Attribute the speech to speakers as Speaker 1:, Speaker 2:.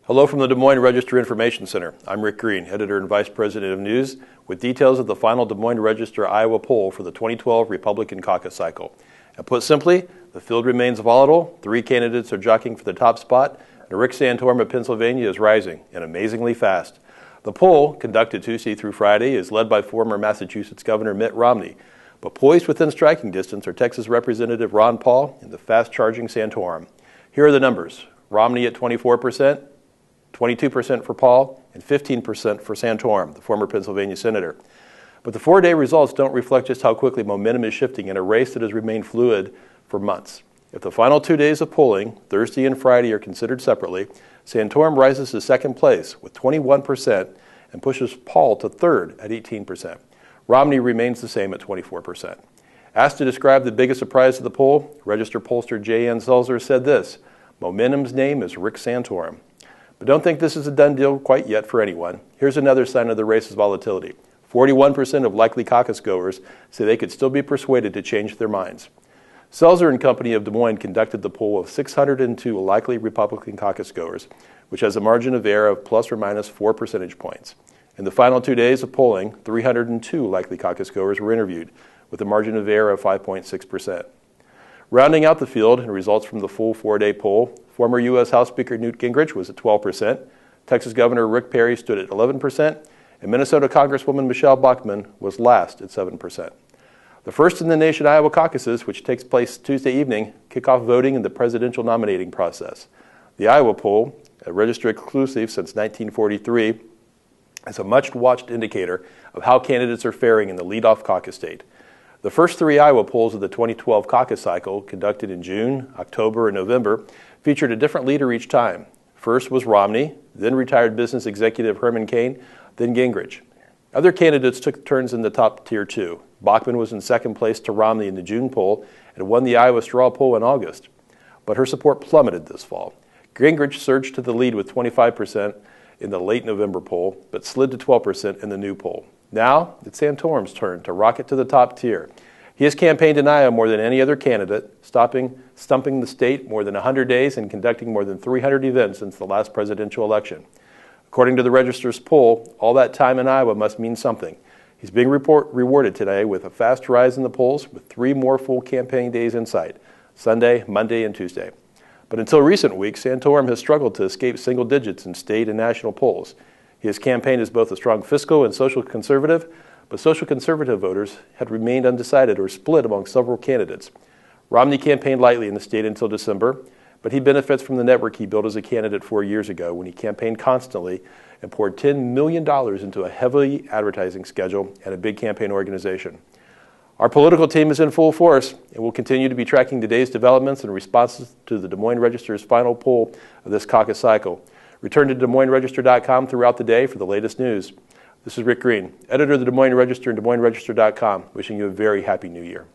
Speaker 1: Hello from the Des Moines Register Information Center. I'm Rick Green, Editor and Vice President of News, with details of the final Des Moines Register Iowa poll for the 2012 Republican caucus cycle. And put simply, the field remains volatile, 3 candidates are jockeying for the top spot, and Rick Santorum of Pennsylvania is rising, and amazingly fast. The poll, conducted Tuesday through Friday, is led by former Massachusetts Governor Mitt Romney, but poised within striking distance are Texas Representative Ron Paul and the fast-charging Santorum. Here are the numbers. Romney at 24%, 22% for Paul, and 15% for Santorum, the former Pennsylvania senator. But the 4-day results don't reflect just how quickly momentum is shifting in a race that has remained fluid for months. If the final 2 days of polling, Thursday and Friday, are considered separately, Santorum rises to second place with 21% and pushes Paul to third at 18%. Romney remains the same at 24%. Asked to describe the biggest surprise of the poll, Register pollster J.N. Selzer said this: "Momentum's name is Rick Santorum." But don't think this is a done deal quite yet for anyone. Here's another sign of the race's volatility. 41% of likely caucus goers say they could still be persuaded to change their minds. Selzer and Company of Des Moines conducted the poll of 602 likely Republican caucus goers, which has a margin of error of plus or minus 4 percentage points. In the final 2 days of polling, 302 likely caucus goers were interviewed, with a margin of error of 5.6%. Rounding out the field and results from the full 4-day poll, former U.S. House Speaker Newt Gingrich was at 12%, Texas Governor Rick Perry stood at 11%, and Minnesota Congresswoman Michelle Bachmann was last at 7%. The first in the nation Iowa caucuses, which takes place Tuesday evening, kick off voting in the presidential nominating process. The Iowa poll, a Register exclusive since 1943, is a much-watched indicator of how candidates are faring in the lead-off caucus state. The first 3 Iowa polls of the 2012 caucus cycle, conducted in June, October, and November, featured a different leader each time. First was Romney, then retired business executive Herman Cain, then Gingrich. Other candidates took turns in the top tier too. Bachmann was in second place to Romney in the June poll and won the Iowa straw poll in August. But her support plummeted this fall. Gingrich surged to the lead with 25% in the late November poll, but slid to 12% in the new poll. Now, it's Santorum's turn to rocket to the top tier. He has campaigned in Iowa more than any other candidate, stumping the state more than 100 days and conducting more than 300 events since the last presidential election. According to the Register's poll, all that time in Iowa must mean something. He's being rewarded today with a fast rise in the polls, with 3 more full campaign days in sight: Sunday, Monday, and Tuesday. But until recent weeks, Santorum has struggled to escape single digits in state and national polls. His campaign is both a strong fiscal and social conservative, but social conservative voters had remained undecided or split among several candidates. Romney campaigned lightly in the state until December, but he benefits from the network he built as a candidate 4 years ago when he campaigned constantly and poured $10 million into a heavy advertising schedule and a big campaign organization. Our political team is in full force, and we'll continue to be tracking today's developments and responses to the Des Moines Register's final poll of this caucus cycle. Return to DesMoinesRegister.com throughout the day for the latest news. This is Rick Green, editor of the Des Moines Register and DesMoinesRegister.com, wishing you a very happy new year.